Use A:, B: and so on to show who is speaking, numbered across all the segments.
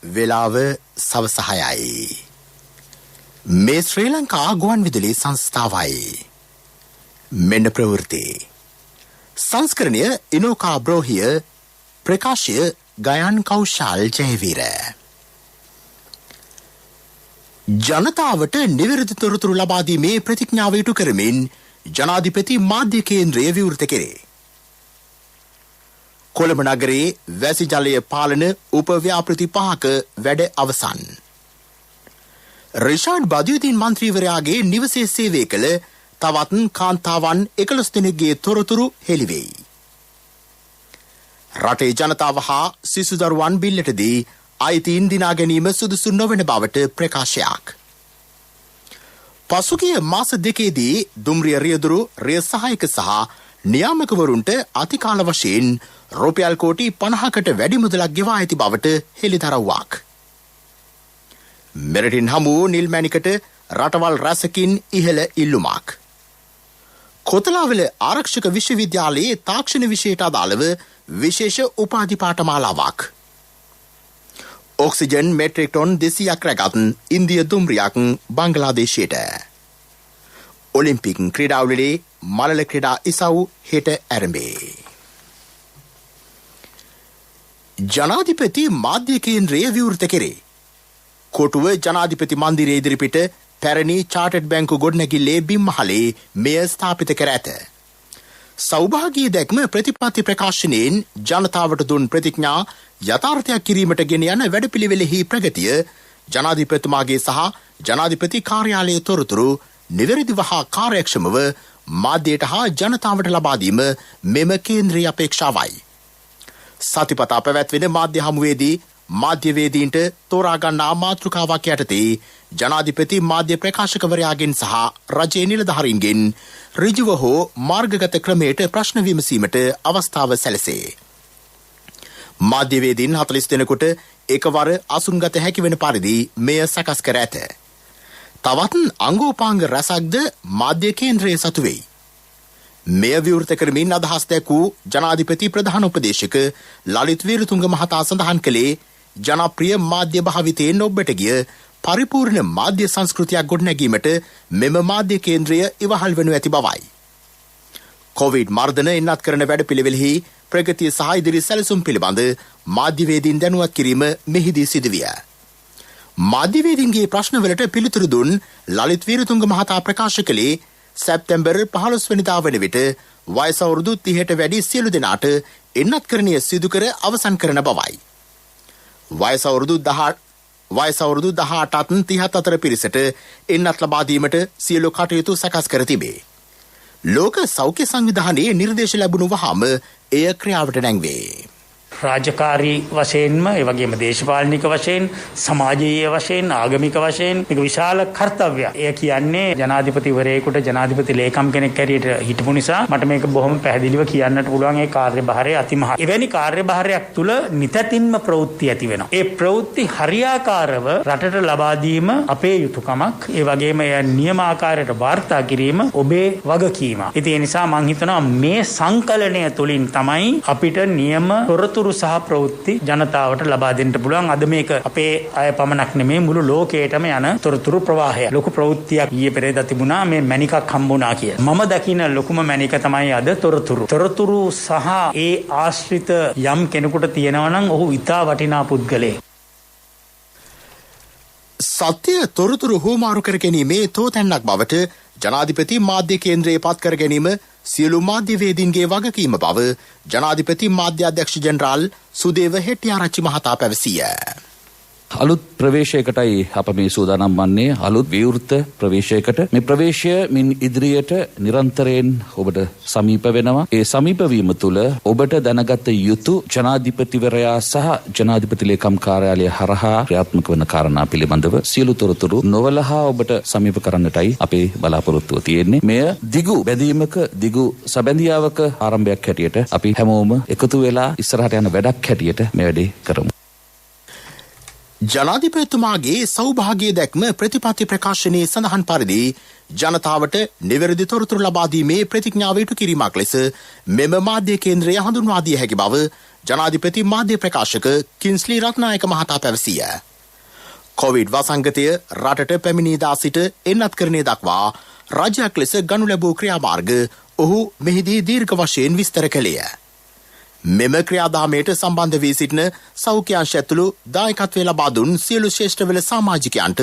A: වෙලාව සවස 6යි. මේ ශ්‍රී ලංකා ගුවන් විදුලි සංස්ථාවයි. මෙන්න ප්‍රවෘත්ති. සංස්කරණය ඉනෝකා බ්‍රෝහිය, ප්‍රකාශය ගයන් කෞශල් ජයවීර. ජනතාවට නිවැරදි තොරතුරු ලබා දීමේ ප්‍රතිඥාව ඉටු කරමින් ජනාධිපති මාධ්‍ය කේන්ද්‍රය විවෘත කෙරේ. කොළඹ නගරයේ වැසි ජලය පාලන උපව්‍යාපෘති 5ක වැඩ අවසන්. රිෂාඩ් බදියුදීන් මන්ත්‍රීවරයාගේ නිවසේ සේවය කළ තවත් කාන්තාවන් 11 දෙනෙකුගේ තොරතුරු හෙළිවෙයි. රටේ ජනතාව හා සිසු දරුවන් බිල්ලටදී අයිතීන් දිනා ගැනීම සුදුසු නොවන බවට ප්‍රකාශයක්. පසුගිය මාස දෙකේදී දුම්රිය රියදුරු රිය සහායක සහ නියාමකවරුන්ට අතිකාල වශයෙන් රුපියල් කෝටි 50කට වැඩි මුදලක් ගෙවා ඇති බවට හෙළිදරව්වක්. මෙරටින් හමු නිල් මැණිකට රටවල් රැසකින් ඉහළ ඉල්ලුමක්. කොතලාවල ආරක්ෂක විශ්වවිද්‍යාලයේ තාක්ෂණ විෂයට අදාළව විශේෂ උපාධි පාඨමාලාවක්. ඔක්සිජන් මෙට්‍රික් ටොන් 200ක් රැගත් ඉන්දිය දුම්රියක් බංග්ලාදේශයට. ඔලිම්පික් ක්‍රීඩාවලදී මලල ක්‍රීඩා ඉසව් හෙට ආරම්භේ. ජනාධිපති මාධ්‍ය කේන්ද්‍රය විවෘත කෙරේ. කොටුව ජනාධිපති මන්දිරයේ ඉදිරිපිට පැරණි චාටර්ඩ් බැංකු ගොඩනැගිල්ලේ බිම්මහලේ මෙය ස්ථාපිත කර ඇත. සෞභාගී දැක්ම ප්‍රතිපත්ති ප්‍රකාශනයෙන් ජනතාවට දුන් ප්‍රතිඥා යථාර්ථයක් කිරීමට ගෙන යන වැඩපිළිවෙලෙහි ප්‍රගතිය ජනාධිපතිතුමාගේ සහ ජනාධිපති කාර්යාලයේ තොරතුරු නිවැරදිව හා කාර්යක්ෂමව මාධ්‍යයට හා ජනතාවට ලබා දීම මෙම කේන්ද්‍රයේ අපේක්ෂාවයි. සතිපතා පැවැත්වෙන මාධ්‍ය හමුවේදී මාධ්‍යවේදීන්ට තෝරා ගන්නා මාතෘකාවක් යටතේ ජනාධිපති මාධ්‍ය ප්‍රකාශකවරයාගෙන් සහ රජයේ නිලධාරීන්ගෙන් ඍජුව හෝ මාර්ගගත ක්‍රමයට ප්‍රශ්න විමසීමට අවස්ථාව සැලසේ. මාධ්‍යවේදීන් 40 දෙනෙකුට එකවර අසුන්ගත හැකි වෙන පරිදි මෙය සකස් කර ඇත. තවත් අංගෝපාංග රැසක්ද මාධ්‍ය කේන්ද්‍රයේ සතු වෙයි. මෙය විවෘත කරමින් අදහස් දැක්වූ ජනාධිපති ප්‍රධාන උපදේශක ලලිත් වීරතුංග මහතා සඳහන් කළේ ජනප්‍රිය මාධ්‍ය භාවිතයෙන් ඔබට ගිය පරිපූර්ණ මාධ්‍ය සංස්කෘතියක් ගොඩනැගීමට මෙම මාධ්‍ය කේන්ද්‍රය ඉවහල් වනු ඇති බවයි. කොවිඩ් මර්ධන එන්නත් කරන වැඩපිළිවෙලෙහි ප්‍රගතිය සහ ඉදිරි සැලසුම් පිළිබඳ මාධ්‍යවේදීන් දැනුවත් කිරීම මෙහිදී සිදුවිය. මාධ්‍යවේදීන්ගේ ප්‍රශ්නවලට පිළිතුරු දුන් ලලිත් වීරතුංග මහතා ප්‍රකාශ කළේ සැප්තැම්බර් 15 වෙනිදා වන විට වයස අවුරුදු 30ට වැඩි සියලු දෙනාට එන්නත්කරණය සිදු කර අවසන් කරන බවයි. වයස අවුරුදු 18ත් 30ත් අතර පිරිසට එන්නත් ලබා දීමට සියලු කටයුතු සකස් කර තිබේ. ලෝක සෞඛ්‍ය සංවිධානයේ නිර්දේශ ලැබුණු වහාම එය ක්‍රියාවට නැංවේ.
B: රාජකාරී වශයෙන්ම ඒ වගේම දේශපාලනික වශයෙන් සමාජීය වශයෙන් ආගමික වශයෙන් මේක විශාල කාර්යයක්. එය කියන්නේ ජනාධිපතිවරයෙකුට ජනාධිපති ලේකම් කෙනෙක් හැටියට හිටපු නිසා මට මේක බොහොම පැහැදිලිව කියන්නට පුළුවන්. ඒ කාර්යභාරය අතිමහත්. එවැනි කාර්යභාරයක් තුල නිතැතින්ම ප්‍රවෘත්ති ඇති වෙනවා. ඒ ප්‍රවෘත්ති හරියාකාරව රටට ලබා දීම අපේ යුතුයකමක්. ඒ වගේම එය නියමාකාරයට වාර්තා කිරීම ඔබේ වගකීම. ඉතින් ඒ නිසා මම හිතනවා මේ සංකලනය තුලින් තමයි අපිට නියම තොරතුරු සහ ප්‍රවෘත්ති ජනතාවට ලබා දෙන්න පුළුවන්. අද මේක අපේ අය පමණක් නෙමෙයි මුළු ලෝකයටම යන තොරතුරු ප්‍රවාහය. ලොකු ප්‍රවෘත්තියක් ඊයේ පෙරේදා තිබුණා මේ මැණිකක් හම්බුණා කියලා. මම දකින ලොකුම මැණික තමයි අද තොරතුරු. තොරතුරු සහ ඒ ආශ්‍රිත යම් කෙනෙකුට තියෙනවා නම් ඔහු ඉතා වටිනා පුද්ගලයෙක්.
A: සත්‍ය තොරතුරු හුවමාරු කර ගැනීමේ තෝතැන්නක් බවට ජනාධිපති මාධ්‍ය කේන්ද්‍රයේ පත් කර ගැනීම සියලු මාධ්‍යවේදීන්ගේ වගකීම බව ජනාධිපති මාධ්‍ය අධ්‍යක්ෂ ජෙනරාල් සුදේව හෙට්ටිආරච්චි මහතා පැවසිය.
C: අලුත් ප්‍රවේශයකටයි අප මේ සූදානම් වන්නේ. අලුත් විවෘත ප්‍රවේශයකට. මේ ප්‍රවේශය මින් ඉදිරියට නිරන්තරයෙන් ඔබට සමීප වෙනවා. ඒ සමීප වීම තුළ ඔබට දැනගත යුතු ජනාධිපතිවරයා සහ ජනාධිපති ලේකම් කාර්යාලය හරහා ක්‍රියාත්මක වන කාරණා පිළිබඳව සියලු තොරතුරු නොවලහා ඔබට සමීප කරන්නටයි අපේ බලාපොරොත්තුව තියෙන්නේ. මෙය දිගු බැඳීමක දිගු සැබැඳියාවක ආරම්භයක් හැටියට අපි හැමෝම එකතු වෙලා ඉස්සරහට යන වැඩක් හැටියට මේ වැඩේ කරමු.
A: ජනාධිපතිතුමාගේ සෞභාග්‍ය දැක්ම ප්‍රතිපත්ති ප්‍රකාශනයේ සඳහන් පරිදි ජනතාවට නිවැරදි තොරතුරු ලබා දීමේ ප්‍රතිඥාව ඉටු කිරීමක් ලෙස මෙම මාධ්‍ය කේන්ද්‍රය හඳුන්වා දිය හැකි බව ජනාධිපති මාධ්‍ය ප්‍රකාශක කින්ස්ලි රත්නායක මහතා පැවසීය. කොවිඩ් වසංගතය රටට පැමිණීදා සිට එන්නත්කරණය දක්වා රජයක් ලෙස ගනු ලැබූ ක්‍රියාමාර්ග ඔහු මෙහිදී දීර්ඝ වශයෙන් විස්තර කළේය. මෙම ක්‍රියාදාමයට සම්බන්ධ වී සිටින සෞඛ්‍යංශ ඇතුළු දායකත්වය ලබා දුන් සියලු ශ්‍රේෂ්ඨ සමාජිකයන්ට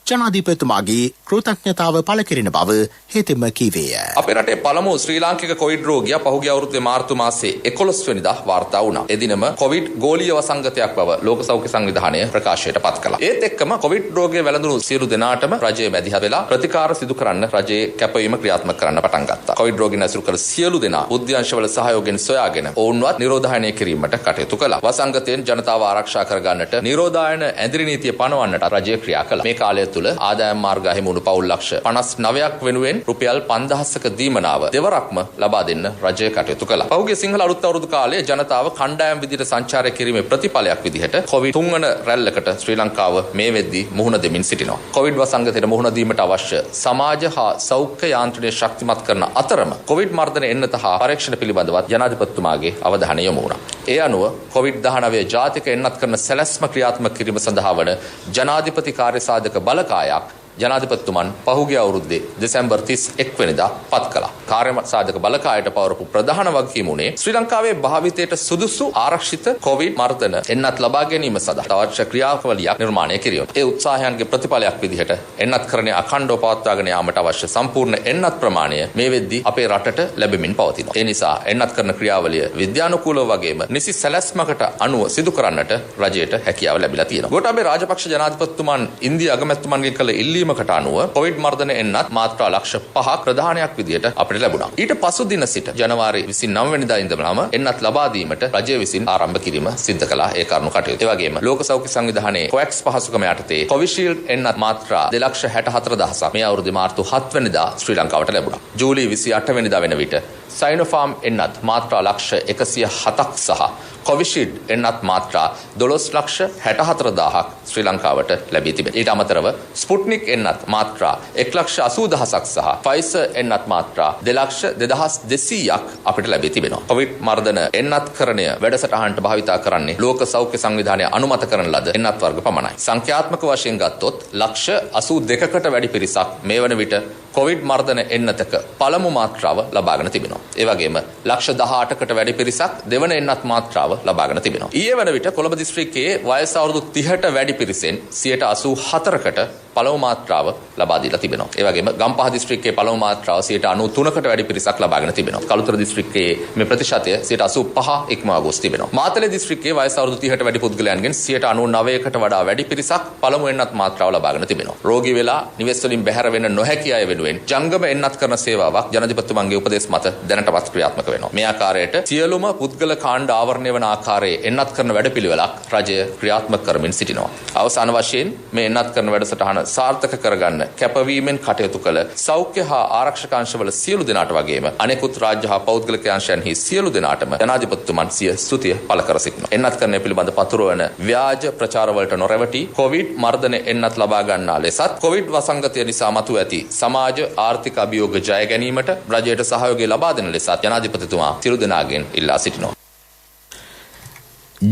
A: ජනාධිපතිතුමාගේ කෘතඥතාව පළ කෙරෙන බව හෙතෙම කීවේය.
D: අපේ රටේ පළමු ශ්‍රී ලාංකික කොවිඩ් රෝගියා පහුගිය අවුරුද්දේ මාර්තු මාසයේ 11 වෙනිදා වාර්තා වුණා. එදිනම කොවිඩ් ගෝලීය වසංගතයක් බව ලෝක සෞඛ්‍ය සංවිධානය ප්‍රකාශයට පත් කළා. ඒත් එක්කම කොවිඩ් රෝගය වැළඳුණු සියලු දෙනාටම රජයේ මැදිහත් වෙලා ප්‍රතිකාර සිදු කරන්න රජයේ කැපවීම ක්‍රියාත්මක කරන්න පටන් ගත්තා. කොවිඩ් රෝගීන් ඇසුරු කළ සියලු දෙනා බුද්ධ්‍යංශවල සහයෝගයෙන් සොයාගෙන ඔවුන්වත් නිරෝධායනය කිරීමට කටයුතු කළා. වසංගතයෙන් ජනතාව ආරක්ෂා කරගන්නට නිරෝධායන ඇඳිරි නීතිය පනවන්නට රජය ක්‍රියා කළා. මේ කාලය තුල ආදායම් මාර්ග අහිමි වුණු පවුල් ලක්ෂ 59ක් වෙනුවෙන් රුපියල් 5000ක දීමනාව දෙවරක්ම ලබා දෙන්න රජය කටයුතු කළා. පහුගිය සිංහල අලුත් අවුරුදු කාලයේ ජනතාව කණ්ඩායම් විදිහට සංචාරය කිරීමේ ප්‍රතිඵලයක් විදිහට කොවිඩ් 3 වන රැල්ලකට ශ්‍රී ලංකාව මේ වෙද්දී මුහුණ දෙමින් සිටිනවා. කොවිඩ් වසංගතයට මුහුණ දීමට අවශ්‍ය සමාජ හා සෞඛ්‍ය යාන්ත්‍රණය ශක්තිමත් කරන අතරම කොවිඩ් මර්ධන එන්නත හා පරීක්ෂණ පිළිබඳව ජනාධිපතිතුමාගේ අවධානය යොමු වුණා. ඒ අනුව COVID-19 ජාතික එන්නත් කරන සැලැස්ම ක්‍රියාත්මක කිරීම සඳහා වන ජනාධිපති කාර්යසාධක බලකායක් ජනාධිපතිතුමන් පහුගිය අවුරුද්දේ දෙසැම්බර් 31 වෙනිදා පත් කළා. කාර්යසාධක බලකායට පවරපු ප්‍රධාන වගකීම උනේ ශ්‍රී ලංකාවේ භාවිතයට සුදුසු ආරක්ෂිත කොවිඩ් මර්ධන එන්නත් ලබා ගැනීම සඳහා අවශ්‍ය ක්‍රියාවලියක් නිර්මාණය කිරීම. ඒ උත්සාහයන්ගේ ප්‍රතිඵලයක් විදිහට එන්නත්කරණය අඛණ්ඩව පවත්වාගෙන යාමට අවශ්‍ය සම්පූර්ණ එන්නත් ප්‍රමාණය මේ වෙද්දී අපේ රටට ලැබෙමින් පවතිනවා. ඒ නිසා එන්නත් කරන ක්‍රියාවලිය විද්‍යානුකූලව වගේම නිසි සැලැස්මකට අනුව සිදු කරන්නට රජයට හැකියාව ලැබිලා තියෙනවා. ගෝඨාභය රාජපක්ෂ ජනාධිපතිතුමන් ඉන්දියා අගමැතිතුමන්ගෙන් කළ ඉල්ලීමකට අනුව කොවිඩ් මර්ධන එන්නත් මාත්‍රා ලක්ෂ 5ක් ප්‍රධානයක් විදිහට අපිට ලැබුණා. ඊට පසු දින සිට ජනවාරි 29 වෙනිදා ඉඳන්ම එන්නත් ලබා දීමට රජය විසින් ආරම්භ කිරීම සිද්ධ කළා. ඒ කරුණු කටයුතු. ඒ වගේම ලෝක සෞඛ්‍ය සංවිධානයේ කොවැක්ස් පහසුකම යටතේ කොවිෂීල්ඩ් එන්නත් මාත්‍රා 2,64,000ක් මේ අවුරුද්දේ මාර්තු 7 වෙනිදා ශ්‍රී ලංකාවට ලැබුණා. ජූලි 28 වෙනිදා වෙන විට සයිනෝෆාම් එන්නත් මාත්‍රා ලක්ෂ 107ක් සහ කොවිෂීල්ඩ් එන්නත් මාත්‍රා 12,64,000ක් ශ්‍රී ලංකාවට ලැබී තිබේ. ඊට අමතරව ස්පුට්නික් එන්නත් මාත්‍රා 1,80,000ක් සහ ෆයිසර් එන්නත් මාත්‍රා 2,02,200ක් අපිට ලැබී තිබෙනවා. කොවිඩ් මර්ධන එන්නත්කරණය වැඩසටහනට භාවිතා කරන්නේ ලෝක සෞඛ්‍ය සංවිධානය අනුමත කරන ලද එන්නත් වර්ග පමණයි. සංඛ්‍යාත්මක වශයෙන් ගත්තොත් ලක්ෂ 82කට වැඩි පිරිසක් මේ වන විට කොවිඩ් මර්ධන එන්නතක පළමු මාත්‍රාව ලබාගෙන තිබෙනවා. ඒ වගේම ලක්ෂ 18කට වැඩි පිරිසක් දෙවන එන්නත් මාත්‍රාව ලබාගෙන තිබෙනවා. ඊයේ වන විට කොළඹ දිස්ත්‍රික්කයේ වයස අවුරුදු 30ට වැඩි පිරිසෙන් 84%කට පළමු මාත්‍රාව ලබා දීලා තිබෙනවා. ඒ වගේම ගම්පහ දිස්ත්‍රික්කයේ පළමු මාත්‍රාව 93%කට වැඩි පිරිසක් ලබාගෙන තිබෙනවා. කළුතර දිස්ත්‍රික්කයේ මේ ප්‍රතිශතය 85% ඉක්මවා ගොස් තිබෙනවා. මාතලේ දිස්ත්‍රික්කයේ වයස අවුරුදු 30ට වැඩි පුද්ගලයන්ගෙන් 99%කට වඩා වැඩි පිරිසක් පළමු එන්නත් මාත්‍රාව ලබාගෙන තිබෙනවා. රෝගී වෙලා නිවෙස් වලින් බැහැර වෙන්න නොහැකි අය වෙනුවෙන් ජංගම එන්නත් කරන සේවාවක් ජනාධිපතිතුමන්ගේ උපදෙස් මත දැනටමත් ක්‍රියාත්මක වෙනවා. මේ ආකාරයට සියලුම පුද්ගල කාණ්ඩ ආවරණය වන ආකාරයේ එන්නත් කරන වැඩපිළිවෙලක් රජය ක්‍රියාත්මක කරමින් සිටිනවා. අවසාන වශයෙන් මේ එන්නත් කරන වැඩසටහන සාර්ථක කරගන්න කැපවීමෙන් කටයුතු කළ සෞඛ්‍ය හා ආරක්ෂක අංශවල සියලු දෙනාට වගේම අනෙකුත් රාජ්‍ය හා පෞද්ගලික අංශයන්හි සියලු දෙනාටම ජනාධිපතිතුමන් සිය ස්තුතිය පළ කර සිටිනවා. එන්නත් කරන පිළිබඳ පතුරවන ව්‍යාජ ප්‍රචාරවලට නොරැවටි කොවිඩ් මර්ධන එන්නත් ලබා ගන්නා ලෙසත් කොවිඩ් වසංගතය නිසා මතුව ඇති සමාජ ආර්ථික අභියෝග ජය ගැනීමට රජයට සහයෝගය ලබා දෙන ලෙසත් ජනාධිපතිතුමා සියලු දෙනාගෙන් ඉල්ලා සිටිනවා.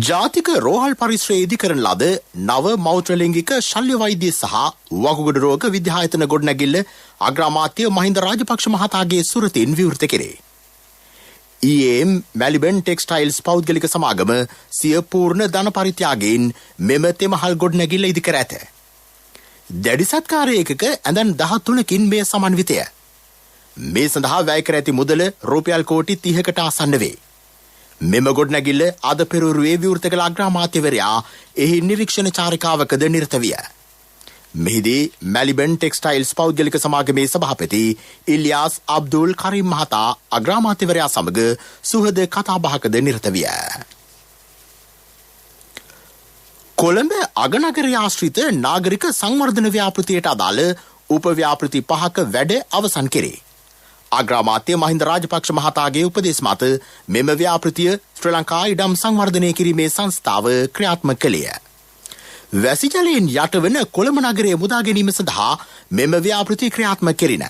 A: ජාතික රෝහල් පරිශ්‍රයේ ඉදි කරන ලද නව මෞද්‍රලිංගික ශල්‍ය වෛද්‍ය සහ වකුගඩු රෝග විද්‍යායතන ගොඩනැගිල්ල අග්‍රාමාත්‍ය මහින්ද රාජපක්ෂ මහතාගේ සුරතින් විවෘත කෙරේ. EM මැලිබන් ටෙක්ස්ටයිල්ස් පෞද්ගලික සමාගම සිය පූර්ණ ධන පරිත්‍යාගයෙන් මෙම තෙමහල් ගොඩනැගිල්ල ඉදි කර ඇත. දැඩි සත්කාර ඒකක ඇඳන් 13කින් මෙය සමන්විතය. මේ සඳහා වැය කර ඇති මුදල රුපියල් කෝටි 30කට ආසන්න වේ. මෙම ගොඩනැගිල්ල අද පෙරවරුවේ විවෘත කළ අග්‍රාමාත්‍යවරයා එහි නිරීක්ෂණ චාරිකාවකද නිරත විය. මෙහිදී මැලිබන් ටෙක්ස්ටයිල්ස් පෞද්ගලික සමාගමේ සභාපති ඉල්යාස් අබ්දුල් කරීම් මහතා අග්‍රාමාත්‍යවරයා සමග සුහද කතාබහකද නිරත විය. කොළඹ අගනගරය ආශ්‍රිත නාගරික සංවර්ධන ව්‍යාපෘතියට අදාළ උපව්‍යාපෘති 5ක වැඩ අවසන් කෙරේ. අග්‍රාමාත්‍ය මහින්ද රාජපක්ෂ මහතාගේ උපදෙස් මත මෙම ව්‍යාපෘතිය ශ්‍රී ලංකා ඉඩම් සංවර්ධනය කිරීමේ සංස්ථාව ක්‍රියාත්මක කළේය. වැසි ජලයෙන් යටවන කොළඹ නගරය මුදා ගැනීම සඳහා මෙම ව්‍යාපෘති ක්‍රියාත්මක කෙරිණ.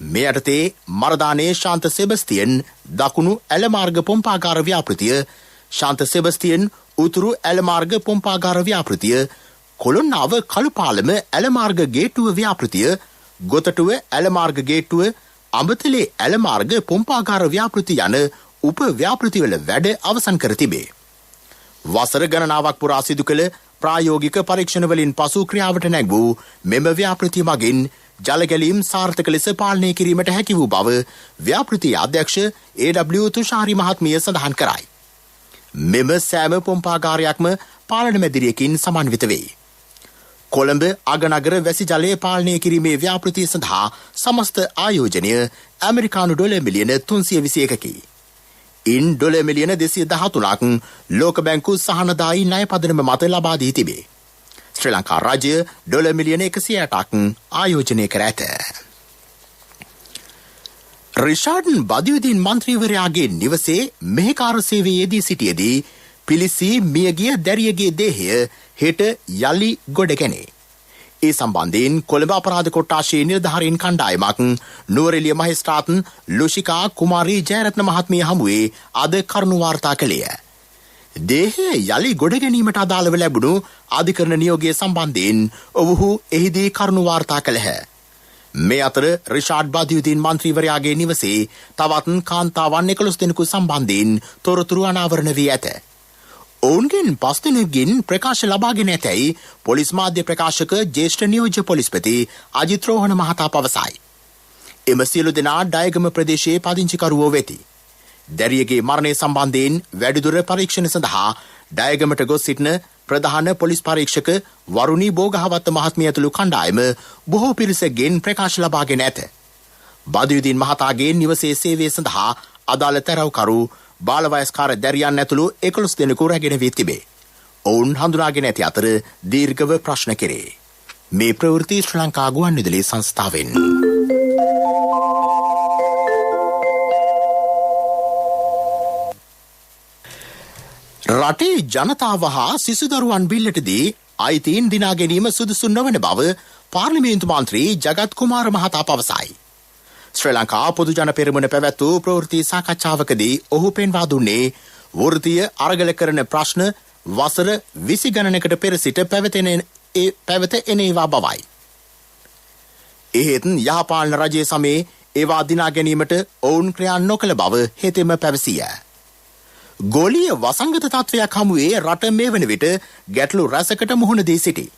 A: මේ යටතේ මරදානේ ශාන්ත සෙබස්තියන් දකුණු ඇලමාර්ග පොම්පාගාර ව්‍යාපෘතිය, ශාන්ත සෙබස්තියන් උතුරු ඇලමාර්ග පොම්පාගාර ව්‍යාපෘතිය, කොළොන්නාව කළුපාලම ඇලමාර්ග ගේට්ටුව ව්‍යාපෘතිය, ගොතටුව ඇලමාර්ග ගේට්ටුව, අඹතලේ ඇලමාර්ග පොම්පාගාර ව්‍යාපෘති යන උප ව්‍යාපෘතිවල වැඩ අවසන් කර තිබේ. වසර ගණනාවක් පුරා සිදු කළ ප්‍රායෝගික පරීක්ෂණවලින් පසු ක්‍රියාවට නැග වූ මෙම ව්‍යාපෘති මගින් ජලගැලීම් සාර්ථක ලෙස පාලනය කිරීමට හැකි වූ බව ව්‍යාපෘතියේ අධ්‍යක්ෂ AW තුෂාරි මහත්මිය සඳහන් කරයි. මෙම සෑම පොම්පාගාරයක්ම පාලන මැදිරියකින් සමන්විත වේ. කොළඹ අගනගර වැසි ජලය පාලනය කිරීමේ ව්‍යාපෘතිය සඳහා සමස්ත ආයෝජනය ඇමරිකානු ඩොලර් මිලියන 321කි. ඉන් ඩොලර් මිලියන 213ක් ලෝක බැංකු සහනදායි ණය පදනම මත ලබා දී තිබේ. ශ්‍රී ලංකා රාජ්‍ය ඩොලර් මිලියන 108ක් ආයෝජනය කර ඇත. රිෂාඩ් බදියුදීන් මන්ත්‍රීවරයාගේ නිවසේ මෙහෙකාර සේවයේදී සිටියේදී පිලිසී මියගිය දැරියගේ දේහය හෙට යලි ගොඩ ගැනේ. ඒ සම්බන්ධයෙන් කොළඹ අපරාධ කොට්ටාශයේ නිලධාරීන් කණ්ඩායමක් නුවරඑළිය මහේස්ත්‍රාත් ලුෂිකා කුමාරී ජයරත්න මහත්මිය හමුවේ අද කරුණු වාර්තා කළේය. දේහය යලි ගොඩ ගැනීමට අදාළව ලැබුණු අධිකරණ නියෝගය සම්බන්ධයෙන් ඔවුහු එහිදී කරුණු වාර්තා කළහ. මේ අතර රිෂාඩ් බදියුදීන් මන්ත්‍රීවරයාගේ නිවසේ තවත් කාන්තාවන් 11 දෙනෙකු සම්බන්ධයෙන් තොරතුරු අනාවරණ වී ඇත. ඔවුන්ගෙන් 5 දෙනෙකුගෙන් ප්‍රකාශ ලබාගෙන ඇතැයි පොලිස් මාධ්‍ය ප්‍රකාශක ජ්‍යෙෂ්ඨ නියෝජ්‍ය පොලිස්පති අජිත් රෝහණ මහතා පවසයි. එම සියලු දෙනා ඩයගම ප්‍රදේශයේ පදිංචිකරුවෝ වෙති. දැරියගේ මරණය සම්බන්ධයෙන් වැඩිදුර පරීක්ෂණ සඳහා ඩයගමට ගොස් සිටින ප්‍රධාන පොලිස් පරීක්ෂක වරුණී බෝගහවත්ත මහත්මිය ඇතුළු කණ්ඩායම බොහෝ පිරිසගෙන් ප්‍රකාශ ලබාගෙන ඇත. බදියුදීන් මහතාගේ නිවසේ සේවය සඳහා අදාළ තැරවකරු බාලවයස්කාර දැරියන් ඇතුළු 11 දෙනෙකු රැගෙන වී තිබේ. ඔවුන් හඳුනාගෙන ඇති අතර දීර්ඝව ප්‍රශ්න කෙරේ. මේ ප්‍රවෘත්ති ශ්‍රී ලංකා ගුවන්විදුලි සංස්ථාවෙන්. රටේ ජනතාව හා සිසුදරුවන් බිල්ලටදී අයිතීන් දිනා ගැනීම සුදුසු නොවන බව පාර්ලිමේන්තු මන්ත්‍රී ජගත් කුමාර මහතා පවසයි. ශ්‍රී ලංකා පොදු ජන පෙරමුණ පැවැත් වූ ප්‍රවෘත්ති සාකච්ඡාවකදී ඔහු පෙන්වා දුන්නේ වෘත්තීය අරගල කරන ප්‍රශ්න වසර 20 ගණනකට පෙර සිට පැවත එනේවා බවයි. එහෙත් යහපාලන රජයේ සමයේ ඒවා දිනා ගැනීමට ඔවුන් ක්‍රියා නොකළ බව හෙතෙම පැවසිය. ගෝලීය වසංගත තත්ත්වයක් හමුවේ රට මේ වන විට ගැටලු රැසකට මුහුණ දී සිටි.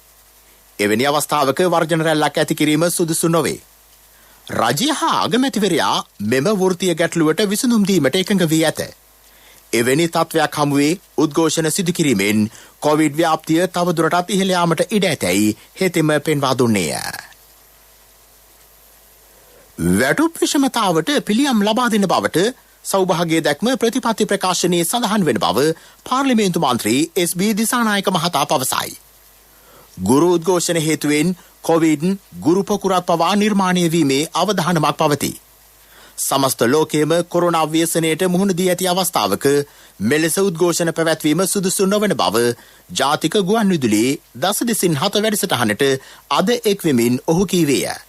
A: එවැනි අවස්ථාවක වර්ජන රැල්ලක් ඇති කිරීම සුදුසු නොවේ. රජය හා අගමැතිවරයා මෙම වෘත්තීය ගැටලුවට විසඳුම් දීමට එකඟ වී ඇත. එවැනි තත්ත්වයක් හමුවේ උද්ඝෝෂණ සිදු කිරීමෙන් කොවිඩ් ව්‍යාප්තිය තවදුරටත් ඉහළ යාමට ඉඩ ඇතැයි හෙතෙම පෙන්වා දුන්නේය. වැටුප් විෂමතාවට පිළියම් ලබා දෙන බවට සෞභාග්‍ය දැක්ම ප්‍රතිපත්ති ප්‍රකාශනයේ සඳහන් වෙන බව පාර්ලිමේන්තු මන්ත්‍රී SB දිසානායක මහතා පවසයි. ගුරු උද්ඝෝෂණ හේතුවෙන් කොවිඩ් ගුරු පොකුරක් පවා නිර්මාණය වීමේ අවධානමක් පවතී. සමස්ත ලෝකයේම කොරෝනා ව්‍යසනයට මුහුණ දී ඇති අවස්ථාවක මෙලෙස උද්ඝෝෂණ පැවැත්වීම සුදුසු නොවන බව ජාතික ගුවන්විදුලියේ 10/7 වැඩසටහනට අද එක්වෙමින් ඔහු කීවේය.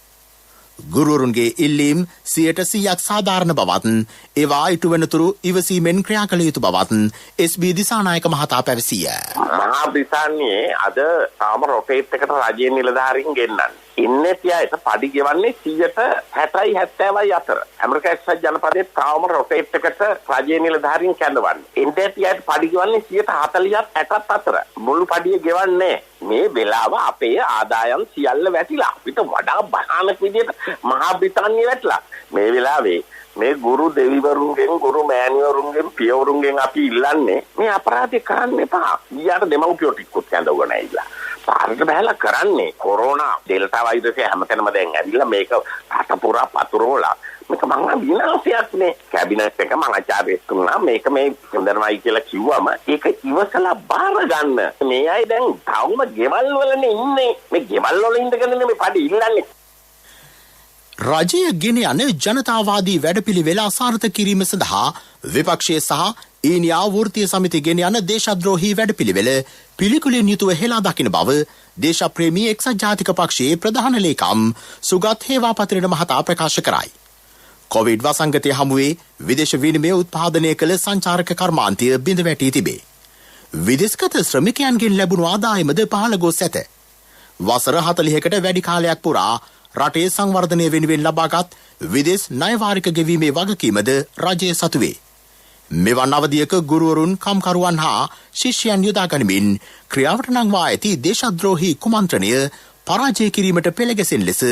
A: ගුරුවරුන්ගේ ඉල්ලීම් 100% සාධාරණ බවත් ඒවා ඉටු වනතුරු ඉවසීමෙන් ක්‍රියා කළ යුතු බවත් SB දිසානායක මහතා පැවසීය.
E: මහා බ්‍රිතාන්‍යයේ අද තාම රොකේට් එකට රජයේ නිලධාරීන් ගෙන්නන්නේ. ඉන්නේ තියායට පඩි ගෙවන්නේ 60යි 70යි අතර. ඇමරිකා එක්සත් ජනපදයේ තාම රොකේට් එකට රජයේ නිලධාරීන් කැඳවන්නේ. ඉන්නේ තියායට පඩි ගෙවන්නේ 40ත් 60ත් අතර. මුළු පඩිය ගෙවන්නේ මේ වෙලාව අපේ ආදායම් සියල්ල වැටිලා අපිට වඩා භයානක විදිහට මහා බ්‍රිතාන්‍යය වැටලා මේ වෙලාවේ මේ ගුරු දෙවිවරුන්ගෙන් ගුරු මෑණිවරුන්ගෙන් පියවරුන්ගෙන් අපි ඉල්ලන්නේ මේ අපරාධය කරන්න එපා. ඊයට දෙමව්පියෝ ටිකකුත් කැඳවගෙන ඇවිල්ලා පාරට බහැලා කරන්නේ කොරෝනා ඩෙල්ටා වෛරසය හැමතැනම දැන් ඇවිල්ලා මේක රට පුරා පතුරවලා මේක මං විනාශයක් නේ. කැබිනට් එක මං ආචාර්යතුමා මේක මේ හොඳනවයි කියලා කිව්වම ඒක ඉවසලා බාර ගන්න. මේ අය දැන් තවම ගෙවල් වලනේ ඉන්නේ. මේ ගෙවල් වල ඉඳගෙන මේ පඩි ඉල්ලන්නේ.
A: රජය ගෙන යන ජනතාවාදී වැඩපිළිවෙල අසාර්ථක කිරීම සඳහා විපක්ෂය සහ ඊනියා වෘත්තීය සමිතිය ගෙන යන දේශද්‍රෝහී වැඩපිළිවෙල පිළිකුලින් යුතුව හෙලා දකින බව දේශප්‍රේමී එක්සත් ජාතික පක්ෂයේ ප්‍රධාන ලේකම් සුගත් හේවාපතිරණ මහතා ප්‍රකාශ කරයි. කොවිඩ් වසංගතය හමුවේ විදේශ විනිමය උත්පාදනය කළ සංචාරක කර්මාන්තය බිඳ වැටී තිබේ. විදේශගත ශ්‍රමිකයන්ගෙන් ලැබුණු ආදායමද පහළ ගොස් ඇත. වසර 40කට වැඩි කාලයක් පුරා රටේ සංවර්ධනය වෙනුවෙන් ලබාගත් විදේශ ණයවාරික ගෙවීමේ වගකීමද රජය සතු වේ. මෙවන් අවධියක ගුරුවරුන් කම්කරුවන් හා ශිෂ්‍යයන් යොදා ගනිමින් ක්‍රියාවට නංවා ඇති දේශද්‍රෝහී කුමන්ත්‍රණය පරාජය කිරීමට පෙළගැසෙන ලෙස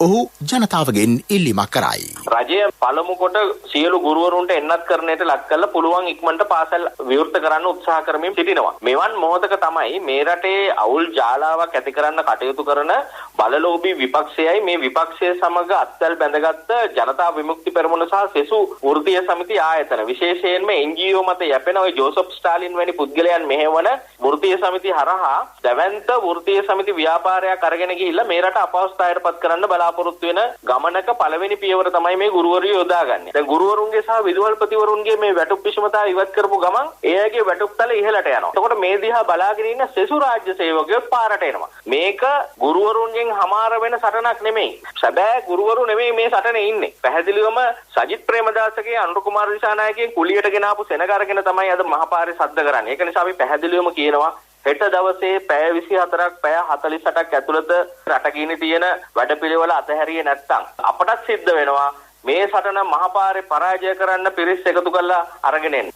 A: ඔහු ජනතාවගෙන් ඉල්ලීමක් කරයි.
E: රජය පළමු කොට සියලු ගුරුවරුන්ට එන්නත් කරණයට ලක් කරලා පුළුවන් ඉක්මනට පාසල් විවෘත කරන්න උත්සාහ කරමින් සිටිනවා. මෙවන් මොහොතක තමයි මේ රටේ අවුල් ජාලාවක් ඇති කරන්න කටයුතු කරන බලලෝභී විපක්ෂයයි මේ විපක්ෂය සමග අත්වැල් බැඳගත් ජනතා විමුක්ති පෙරමුණ සහ සෙසු වෘත්තීය සමිති ආයතන විශේෂයෙන්ම NGO මත යැපෙන ওই ජෝසප් ස්ටාලින් වැනි පුද්ගලයන් මෙහෙවන වෘත්තීය සමිති හරහා දැවැන්ත වෘත්තීය සමිති ව්‍යාපාරයක් අරගෙන ගිහිල්ලා මේ රට අපහසුතාවයට පත් කරන්න බලාපොරොත්තු වෙන ගමනක පළවෙනි පියවර තමයි මේ ගුරුවරු යොදාගන්නේ. දැන් ගුරුවරුන්ගේ සහ විදුහල්පතිවරුන්ගේ මේ වැටුප් විෂමතාව ඉවත් කරපු ගමන් එයාගේ වැටුප් තල ඉහළට යනවා. එතකොට මේ දිහා බලාගෙන ඉන්න සෙසු රාජ්‍ය සේවකයෝ පාරට එනවා. මේක ගුරුවරුන්ගෙන් හමාර වෙන සටනක් නෙමෙයි. සැබෑ ගුරුවරු නෙමෙයි මේ සටනේ ඉන්නේ. පැහැදිලිවම සජිත් ප්‍රේමදාසගේ අනුර කුමාර දිසානායකගේ කුලියට ගෙන ආපු සෙනග අරගෙන තමයි අද මහපාරේ සද්ද කරන්නේ. ඒක නිසා අපි පැහැදිලිවම කියනවා හෙට දවසේ පැය 24ක් පැය 48ක් ඇතුළත රටකින් තියෙන වැඩපිළිවෙල අතහැරියේ නැත්නම් අපටත් සිද්ධ වෙනවා මේ සටන මහපාරේ පරාජය කරන්න පිරිස් එකතු කරලා අරගෙන එන්න.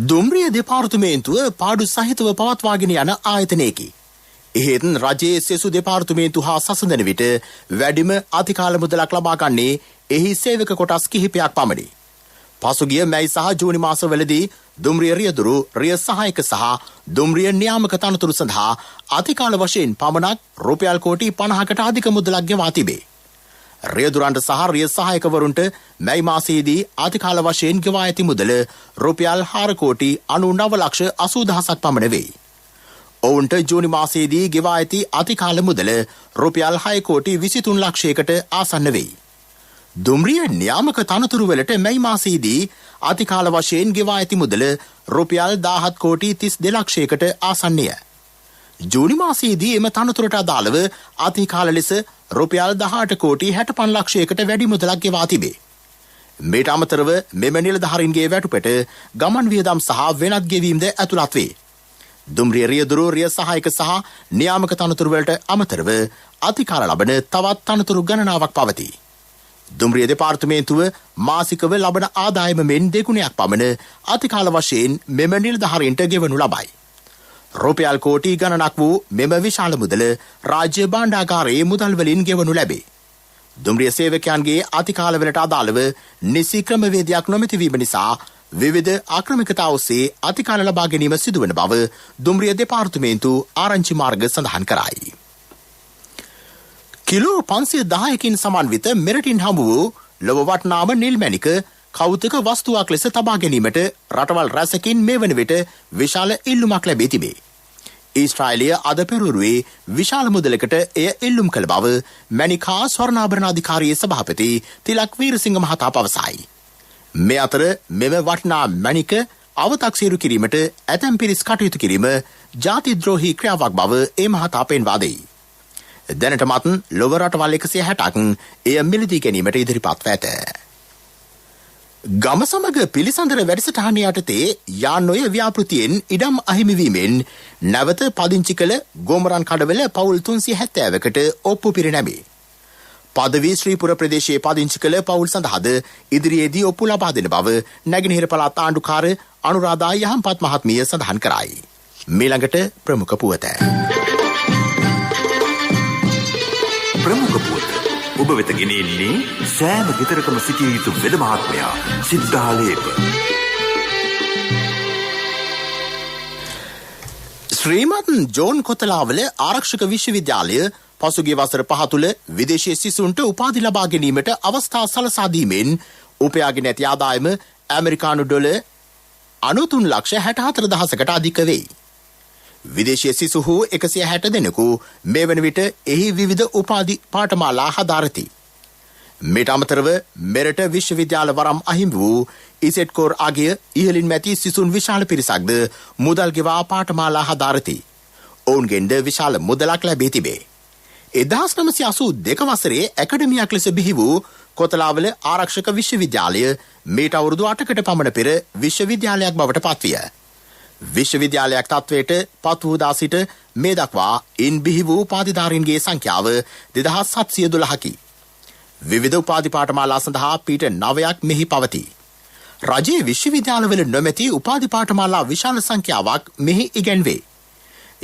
A: දුම්රිය දෙපාර්තමේන්තුව පාඩු සහිතව පවත්වාගෙන යන ආයතනයකි. එහෙත් රජයේ සෙසු දෙපාර්තමේන්තු හා සසඳන විට වැඩිම අතිකාල මුදලක් ලබා ගන්නේ එහි සේවක කොටස් කිහිපයක් පමණි. පසුගිය මැයි සහ ජූනි මාසවලදී දුම්රිය රියදුරු රිය සහායක සහ දුම්රිය නියාමක තනතුරු සඳහා අතිකාල වශයෙන් පමණක් රුපියල් කෝටි 50කට අධික මුදලක් ගෙවා තිබේ. රියදුරන්ට සහ රිය සහායකවරුන්ට මැයි මාසයේදී අතිකාල වශයෙන් ගෙවා ඇති මුදල රුපියල් 4 කෝටි 99 ලක්ෂ 80000ක් පමණ වෙයි. ඔවුන්ට ජූනි මාසයේදී ගෙවා ඇති අතිකාල මුදල රුපියල් 6 කෝටි 23 ලක්ෂයකට ආසන්න වෙයි. දුම්රිය නියාමක තනතුරුවලට මැයි මාසයේදී අතිකාල වශයෙන් ගෙවා ඇති මුදල රුපියල් 17 කෝටි 32 ලක්ෂයකට ආසන්නය. ජූනි මාසයේදී එම තනතුරට අදාළව අතිකාල ලෙස රුපියල් 18 කෝටි 65 ලක්ෂයකට වැඩි මුදලක් ගෙවා තිබේ. මේට අමතරව මෙම නිලධාරීන්ගේ වැටුපට ගමන් වියදම් සහ වෙනත් ගෙවීම්ද ඇතුළත් වේ. දුම්රිය රියදුරු රිය සහායක සහ නියාමක තනතුරුවලට අමතරව අතිකාල ලබන තවත් තනතුරු ගණනාවක් පවතී. දුම්රිය දෙපාර්තමේන්තුව මාසිකව ලබන ආදායම මෙන් දෙගුණයක් පමණ අතිකාල වශයෙන් මෙම නිලධාරීන්ට ගෙවනු ලබයි. රුපියල් කෝටි ගණනක් වූ මෙම විශාල මුදල රාජ්‍ය භාණ්ඩාගාරයේ මුදල් වලින් ගෙවනු ලැබේ. දුම්රිය සේවකයන්ගේ අතිකාලවලට අදාළව නිසි ක්‍රමවේදයක් නොමැතිවීම නිසා විවිධ ආක්‍රමිකතා ඔස්සේ අතිකාල ලබා ගැනීම සිදුවන බව දුම්රිය දෙපාර්තමේන්තු ආරංචි මාර්ග සඳහන් කරයි. කිලෝ 510කින් සමන්විත මෙරටින් හමු වූ ලොව වටනාම නිල් මැණික කෞතුක වස්තුවක් ලෙස තබා ගැනීමට රටවල් රැසකින් මේ වන විට විශාල ඉල්ලුමක් ලැබී තිබේ. ඊශ්‍රායලය අද පෙරවරුවේ විශාල මුදලකට එය ඉල්ලුම් කළ බව මැණිකා ස්වර්ණාභරණ අධිකාරියේ සභාපති තිලක් වීරසිංහ මහතා පවසයි. මේ අතර මෙම වටිනා මැණික අවතක්සේරු කිරීමට ඇතැම් පිරිස් කටයුතු කිරීම ජාතිද්‍රෝහී ක්‍රියාවක් බව ඒ මහතා පෙන්වා දෙයි. දැනටමත් ලොව රටවල් 160ක් එය මිලදී ගැනීමට ඉදිරිපත්ව ඇත. ගම සමග පිළිසඳර වැඩසටහන යටතේ යාන්ඔය ව්‍යාපෘතියෙන් ඉඩම් අහිමිවීමෙන් නැවත පදිංචි කළ ගෝමරන් කඩවල පවුල් 370කට ඔප්පු පිරිනැමේ. පදවී ශ්‍රීපුර ප්‍රදේශයේ පදිංචි කළ පවුල් සඳහාද ඉදිරියේදී ඔප්පු ලබා දෙන බව නැගෙනහිර පළාත් ආණ්ඩුකාර අනුරාධා යහම්පත් මහත්මිය සඳහන් කරයි. මීළඟට ප්‍රමුඛ පුවත.
F: ප්‍රමුඛ පුවත ඔබ වෙත ගෙනෙන්නේ සෑම ගෙදරකම සිටිය යුතු වෙද මහත්මයා සිද්ධාලේප.
A: ශ්‍රීමත් ජෝන් කොතලාවල ආරක්ෂක විශ්වවිද්‍යාලය පසුගිය වසර 5 තුළ විදේශීය සිසුන්ට උපාධි ලබා ගැනීමට අවස්ථා සලසා දීමෙන් උපයාගෙන ඇති ආදායම ඇමරිකානු ඩොලර් 93,64,000කට අධික වෙයි. විදේශීය සිසුහු 160 දෙනෙකු මේ වන විට එහි විවිධ උපාධි පාඨමාලා හදාරති. මීට අමතරව මෙරට විශ්වවිද්‍යාල වරම් අහිමි වූ ඉසෙට්කෝර් අගය ඉහළින් මැති සිසුන් විශාල පිරිසක්ද මුදල් ගෙවා පාඨමාලා හදාරති. ඔවුන්ගෙන්ද විශාල මුදලක් ලැබී තිබේ. 1982 වසරේ ඇකඩමියක් ලෙස බිහි වූ කොතලාවල ආරක්ෂක විශ්වවිද්‍යාලය මීට අවුරුදු 8කට පමණ පෙර විශ්වවිද්‍යාලයක් බවට පත්විය. විශ්වවිද්‍යාලයක් තත්වයට පත් වූ දා සිට මේ දක්වා ඉන් බිහි වූ උපාධිධාරීන්ගේ සංඛ්‍යාව 2712කි. විවිධ උපාධි පාඨමාලා සඳහා පීඨ 9ක් මෙහි පවතී. රජයේ විශ්වවිද්‍යාලවල නොමැති උපාධි පාඨමාලා විශාල සංඛ්‍යාවක් මෙහි ඉගැන්වේ.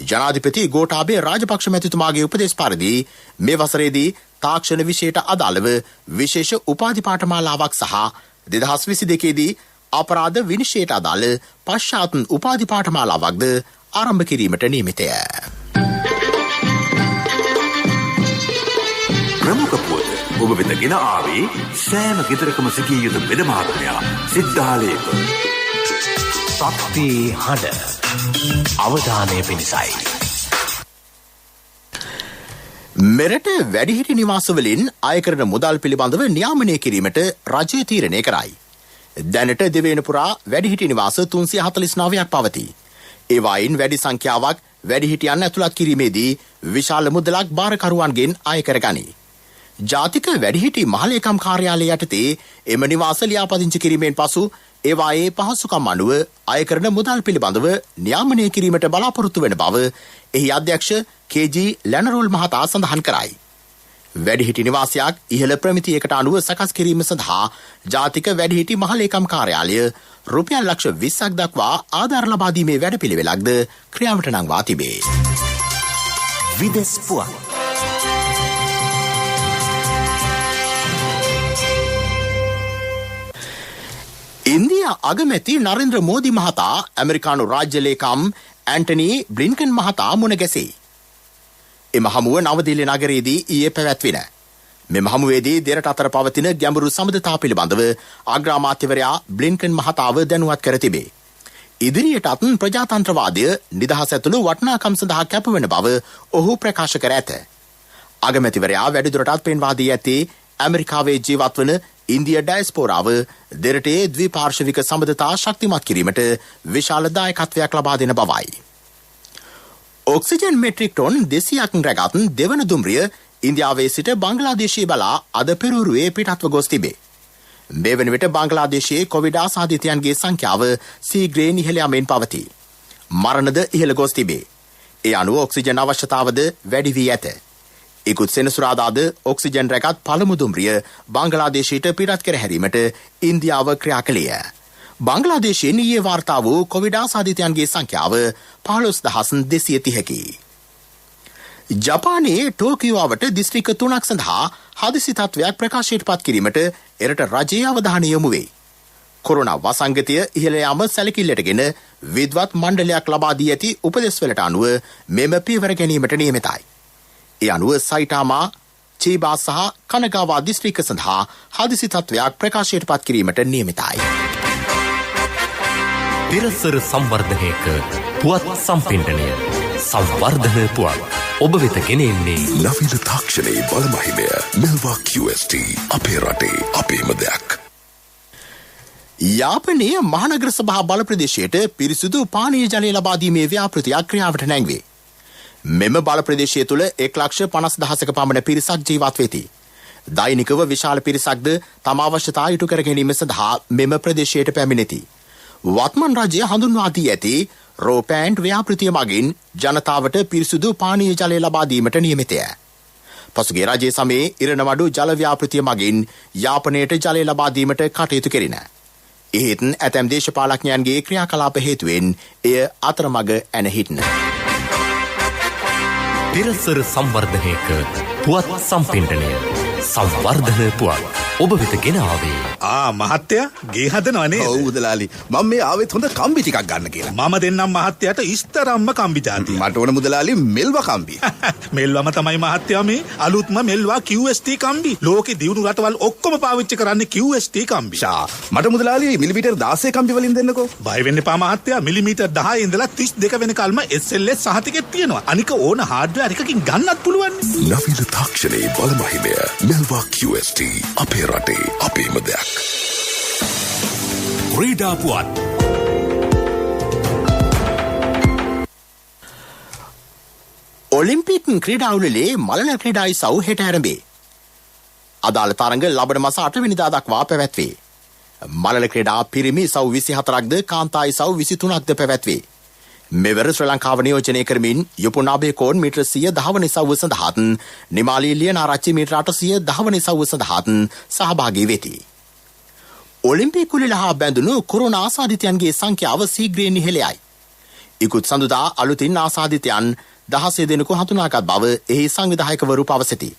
A: ජනාධිපති ගෝඨාභය රාජපක්ෂ මැතිතුමාගේ උපදෙස් පරිදි මේ වසරේදී තාක්ෂණ විෂයට අදාළව විශේෂ උපාධි පාඨමාලාවක් සහ 2022 දී අපරාධ විනිශ්චයට අදාළ පශ්චාත් උපාධි පාඨමාලාවක්ද ආරම්භ කිරීමට නියමිතය.
F: ප්‍රමුඛ පුවත ඔබ වෙත ගෙන ආවේ සෑම ගෙදරකම සිටිය යුතු වෙද මහත්මයා සිද්ධාලේක.
G: සත්‍යී හඬ අවධානය පිණිසයි.
A: මෙරට වැඩිහිටි නිවාසවලින් අය කරන මුදල් පිළිබඳව නියාමනය කිරීමට රජය තීරණය කරයි. දැනට දෙවේන පුරා වැඩිහිටි නිවාස 349ක් පවතී. ඒවායින් වැඩි සංඛ්‍යාවක් වැඩිහිටියන් ඇතුළත් කිරීමේදී විශාල මුදලක් භාරකරුවන්ගෙන් අය කරගනී. ජාතික වැඩිහිටි මහලේකම් කාර්යාලය යටතේ එම නිවාස ලියාපදිංචි කිරීමෙන් පසු ඒවායේ පහසුකම් අනුව අය කරන මුදල් පිළිබඳව නියාමනය කිරීමට බලාපොරොත්තු වෙන බව එහි අධ්‍යක්ෂ කේ.ජී. ලැනරෝල් මහතා සඳහන් කරයි. වැඩිහිටි නිවාසයක් ඉහළ ප්‍රමිතියකට අනුව සකස් කිරීම සඳහා ජාතික වැඩිහිටි මහලේකම් කාර්යාලය රුපියල් ලක්ෂ 20ක් දක්වා ආධාර ලබා දීමේ වැඩපිළිවෙලක්ද ක්‍රියාවට නංවා තිබේ.
G: විදෙස් පුවත්
A: ඉන්දියා අගමැති නරේන්ද්‍ර මෝදි මහතා ඇමරිකානු රාජ්‍ය ලේකම් ඇන්ටනි බ්ලින්කන් මහතා මුණ ගැසෙයි. එම හමුව නවදිල්ලි නගරයේදී ඊයේ පැවැත්වින. මෙම හමුවේදී දෙරට අතර පවතින ගැඹුරු සබඳතා පිළිබඳව අග්‍රාමාත්‍යවරයා බ්ලින්කන් මහතාව දැනුවත් කර තිබේ. ඉදිරියටත් ප්‍රජාතන්ත්‍රවාදය නිදහස ඇතුළු වටිනාකම් සඳහා කැපවන බව ඔහු ප්‍රකාශ කර ඇත. අගමැතිවරයා වැඩිදුරටත් පෙන්වා දී ඇත්තේ ඇමරිකාවේ ජීවත් වන ඉන්දිය ඩයස්පෝරාව දෙරටේ ද්විපාර්ශවික සබඳතා ශක්තිමත් කිරීමට විශාල දායකත්වයක් ලබා දෙන බවයි. ඔක්සිජන් මෙට්‍රික් ටොන් 200ක් රැගත් දෙවන දුම්රිය ඉන්දියාවේ සිට බංග්ලාදේශයේ බලා අද පෙරහරුවේ පිටත්ව ගොස් තිබේ. මේ වන විට බංග්ලාදේශයේ කොවිඩ් ආසාදිතයන්ගේ සංඛ්‍යාව සීග්‍රයෙන් ඉහළ යමින් පවතී. මරණද ඉහළ ගොස් තිබේ. ඒ අනුව ඔක්සිජන් අවශ්‍යතාවද වැඩි වී ඇත. ඉකුත් සෙනසුරාදාද ඔක්සිජන් රැගත් පළමු දුම්රිය බංග්ලාදේශයට පිටත් කර හැරීමට ඉන්දියාව ක්‍රියා කළේය. බංග්ලාදේශයෙන් ඊයේ වාර්තා වූ කොවිඩ් ආසාදිතයන්ගේ සංඛ්‍යාව 15230කි. ජපානයේ ටෝකියෝවට දිස්ත්‍රික්ක 3ක් සඳහා හදිසි තත්ත්වයක් ප්‍රකාශයට පත් කිරීමට එරට රජයේ අවධානය යොමු වේ. කොරෝනා වසංගතය ඉහළ යාම සැලකිල්ලටගෙන විද්වත් මණ්ඩලයක් ලබා දී ඇති උපදෙස්වලට අනුව මෙම පියවර ගැනීමට නියමිතයි. ඒ අනුව සයිටාමා, චීබා සහ කනගාවා දිස්ත්‍රික්ක සඳහා හදිසි තත්ත්වයක් ප්‍රකාශයට පත් කිරීමට නියමිතයි.
G: තිරසර සංවර්ධනයක පුවත් සම්පින්ඩනය සංවර්ධන පුවත් ඔබ වෙත ගෙනෙන්නේ
H: නවීන තාක්ෂණයේ බලමහිමය මෙල්වා QST අපේ රටේ අපේම දෙයක්.
A: යාපනයේ මහනගර සභා බල ප්‍රදේශයට පිරිසිදු පානීය ජලය ලබා දීමේ ව්‍යාපෘතියක් ක්‍රියාවට නැංවේ. මෙම බල ප්‍රදේශය තුළ 1,50,000ක පමණ පිරිසක් ජීවත් වෙති. දෛනිකව විශාල පිරිසක්ද තම අවශ්‍යතා ඉටු කර ගැනීම සඳහා මෙම ප්‍රදේශයට පැමිණෙති. වත්මන් රජය හඳුන්වා දී ඇති රෝපෑන්ට් ව්‍යාපෘතිය මගින් ජනතාවට පිරිසුදු පානීය ජලය ලබා දීමට නියමිතය. පසුගිය රජයේ සමයේ ඉරණමඩු ජල ව්‍යාපෘතිය මගින් යාපනයට ජලය ලබා දීමට කටයුතු කෙරිණ. එහෙත් ඇතැම් දේශපාලඥයන්ගේ ක්‍රියාකලාප හේතුවෙන් එය අතරමඟ ඇන හිටන.
G: තිරසර සංවර්ධනයක පුවත් සම්පින්ඩනය සංවර්ධන පුවත් ඔබ වෙත ගෙන ආවේ
I: මහත්තයා ගේ හදනව නේද?
J: ඔව් මුදලාලි. මම මේ ආවෙත් හොඳ කම්බි ටිකක් ගන්න කියලා.
I: මම දෙන්නම් මහත්තයාට ඉස්තරම්ම කම්බි જાතිය.
J: මට ඕන මුදලාලි මෙල්වා කම්බි.
I: මෙල්වම තමයි මහත්තයා මේ අලුත්ම මෙල්වා QST කම්බි. ලෝකේ දියුණු රටවල් ඔක්කොම පාවිච්චි කරන්නේ QST කම්බි.
J: මට මුදලාලි මිලිමීටර් 16 කම්බි වලින් දෙන්නකෝ.
I: බය වෙන්න එපා මහත්තයා. මිලිමීටර් 10 ඉඳලා 32 වෙනකල්ම SLS සහතිකෙත් තියෙනවා. අනික ඕන හાર્ඩ්වෙයාර් එකකින් ගන්නත් පුළුවන්.
H: නවීන තාක්ෂණයේ බලමහිමය මෙල්වා QST අපේ රටේ අපේම දෙයක්.
G: ක්‍රීඩා පුවත්
A: ඔලිම්පික් ක්‍රීඩාවලේ මලල ක්‍රීඩායි සව් හෙට ආරම්භේ. අදාළ තරඟ ලබන මාස 8 වෙනිදා දක්වා පැවැත්වේ. මලල ක්‍රීඩා පිරිමි සව් 24ක්ද කාන්තායි සව් 23ක්ද පැවැත්වේ. මෙවර ශ්‍රී ලංකාව නියෝජනය කරමින් යුපුනාබේ කෝන් මීටර 100 දහවන සව්ව සඳහාත් නිමාලී ලියනාරච්චි මීටර 800 දහවන සව්ව සඳහාත් සහභාගී වෙති. ඔලිම්පික් කුලෙල හා බැඳුණු කොරෝනා ආසාදිතයන්ගේ සංඛ්‍යාව ශීඝ්‍රයෙන් ඉහළයයි. ඉකුත් සඳුදා අලුතින් ආසාදිතයන් 16 දෙනෙකු හඳුනාගත් බව එහි සංවිධායකවරු පවසති.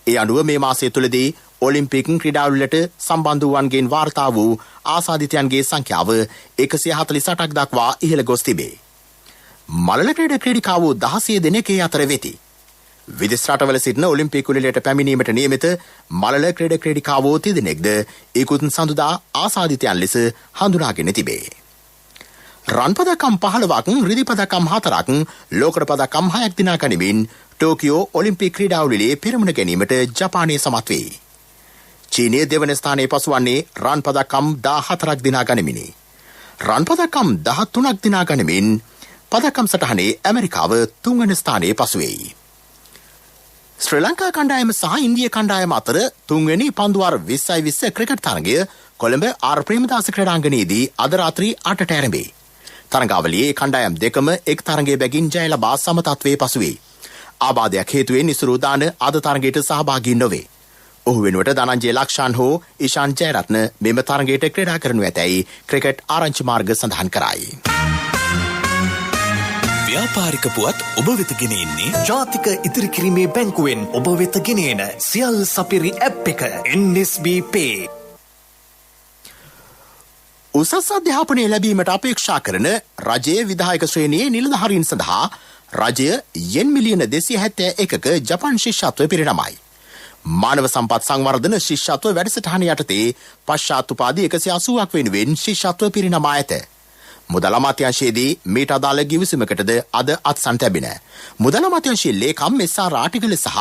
A: ඒ අනුව මේ මාසය තුළදී ඔලිම්පික් ක්‍රීඩාවලට සම්බන්ධ වූවන්ගෙන් වාර්තා වූ ආසාදිතයන්ගේ සංඛ්‍යාව 148ක් දක්වා ඉහළ ගොස් තිබේ. මලල ක්‍රීඩිකාවෝ 16 දෙනෙක් ඒ අතර වෙති. විදේශ රටවල සිටින ඔලිම්පික් කුලෙලට පැමිණීමට නියමිත මලල ක්‍රීඩිකාවෝ 30 දෙනෙක්ද ඉකුත් සඳුදා ආසාදිතයන් ලෙස හඳුනාගෙන තිබේ. රන් පදකම් 15ක්, රිදි පදකම් 4ක්, ලෝකර පදකම් 6ක් දිනා ගනිමින් ටෝකියෝ ඔලිම්පික් ක්‍රීඩාවලියේ පෙරමුණ ගැනීමට ජපානය සමත් වේ. චීනය දෙවන ස්ථානයේ පසුවන්නේ රන් පදකම් 14ක් දිනා ගනිමිනි. රන් පදකම් 13ක් දිනා ගනිමින් පදකම් සටහනේ ඇමරිකාව 3 වන ස්ථානයේ පසුවෙයි. ශ්‍රී ලංකා කණ්ඩායම සහ ඉන්දිය කණ්ඩායම අතර 3 වෙනි පන්දුවාර 2020 ක්‍රිකට් තරගය කොළඹ ආර් ප්‍රේමදාස ක්‍රීඩාංගණයේදී අද රාත්‍රී 8ට ආරම්භයි. තරගාවලියේ කණ්ඩායම් දෙකම එක් තරගයේ බැගින් ජය ලබා සම තත්වයේ පසුවේ. ආබාධයක් හේතුවෙන් ඉසුරු දාන අද තරගයට සහභාගී නොවේ. ඔහු වෙනුවට ධනංජය ලක්ෂාන් හෝ ඉෂාන් ජයරත්න මෙම තරගයට ක්‍රීඩා කරනු ඇතැයි ක්‍රිකට් ආරංචි මාර්ග සඳහන් කරයි.
G: ව්‍යාපාරික පුවත් ඔබ වෙත ගෙන එන්නේ ජාතික ඉතිරි කිරීමේ බැංකුවෙන් ඔබ වෙත ගෙන එන සියල් සපිරි ඇප් එක NSB Pay.
A: උසස් අධ්‍යාපනය ලැබීමට අපේක්ෂා කරන රජයේ විධායක ශ්‍රේණියේ නිලධාරීන් සඳහා රජය යෙන් මිලියන 271ක ජපන් ශිෂ්‍යත්වය පිරිනමයි. මානව සම්පත් සංවර්ධන ශිෂ්‍යත්ව වැඩසටහන යටතේ පශ්චාත් උපාධි 180ක් වෙනුවෙන් ශිෂ්‍යත්ව පිරිනමා ඇත. මුදල් අමාත්‍යාංශයේදී මීට අදාළ ගිවිසුමකටද අද අත්සන් ලැබින. මුදල් අමාත්‍යාංශයේ ලේකම් එස්.ආර්. රාටිගල සහ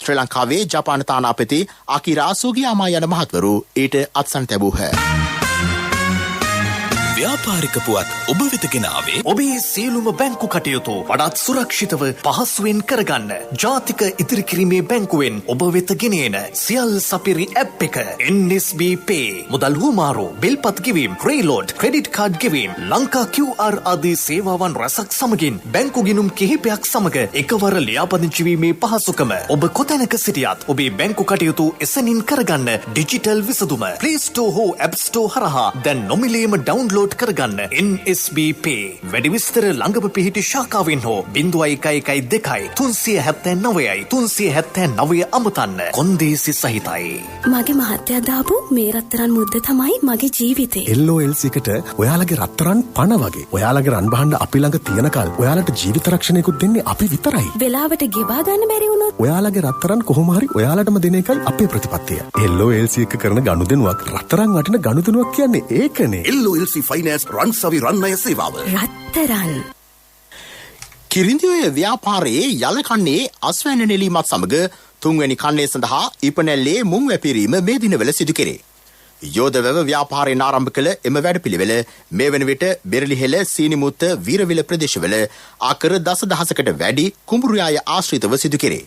A: ශ්‍රී ලංකාවේ ජපාන තානාපති අකිරා සුගියාමා යන මහත්වරු ඊට අත්සන් ලැබූහ.
G: ව්‍යාපාරික පුවත් ඔබ වෙත ගෙන ආවේ ඔබේ සියලුම බැංකු කටයුතු වඩාත් සුරක්ෂිතව පහසුවෙන් කරගන්න ජාතික ඉතිරි කිරීමේ බැංකුවෙන් ඔබ වෙත ගෙන එන සියල් සපිරි ඇප් එක NSB Pay. මුදල් හුමාරු, බිල්පත් ගෙවීම්, ක්‍රේලෝඩ්, ක්‍රෙඩිට් කාඩ් ගෙවීම්, ලංකා QR ආදී සේවාවන් රසක් සමගින් බැංකු ගිණුම් කිහිපයක් සමග එකවර ලියාපදිංචි වීමේ පහසුකම ඔබ කොතැනක සිටියත් ඔබේ බැංකු කටයුතු එසැනින් කරගන්න ඩිජිටල් විසඳුම Play Store හෝ App Store හරහා දැන් නොමිලේම ඩවුන්ලෝඩ් කරගන්න NSB Pay. වැඩි විස්තර ළඟම පිහිටි ශාඛාවෙන් හෝ 0112 379යි 379 අමතන්න. කොන්දේසි සහිතයි.
K: මගේ මහත්තයා දාපු මේ රත්තරන් මුද්ද තමයි මගේ ජීවිතේ.
L: LOLC එකට ඔයාලගේ රත්තරන් පණ වගේ. ඔයාලගේ රන් බහන්න අපි ළඟ තියනකල් ඔයාලට ජීවිත රක්ෂණයකුත් දෙන්නේ අපි විතරයි.
K: වෙලාවට ගෙවා ගන්න බැරි වුණොත්
L: ඔයාලගේ රත්තරන් කොහොම හරි ඔයාලටම දෙන එකයි අපේ ප්‍රතිපත්තිය. LOLC එක කරන ගනුදෙනුවක් රත්තරන් වටින ගනුදෙනුවක් කියන්නේ ඒකනේ.
J: LOLC ෆයිනෑන්ස් රන්සවි රන්නය සේවාව.
K: රත්තරන්
A: කිරිඳිඔය ව්‍යාපාරයේ යලකන්නේ අස්වැන්න නෙලීමත් සමග 3 වෙනි කන්නේ සඳහා ඉපනැල්ලේ මුං වැපිරීම මේ දිනවල සිදු කෙරේ. යෝධවැව ව්‍යාපාරයෙන් ආරම්භ කළ එම වැඩපිළිවෙල මේ වන විට බෙරලිහෙළ සීනිමුත්ත වීරවිල ප්‍රදේශවල ආකර දසදහසකට වැඩි කුඹුරුයාය ආශ්‍රිතව සිදු කෙරේ.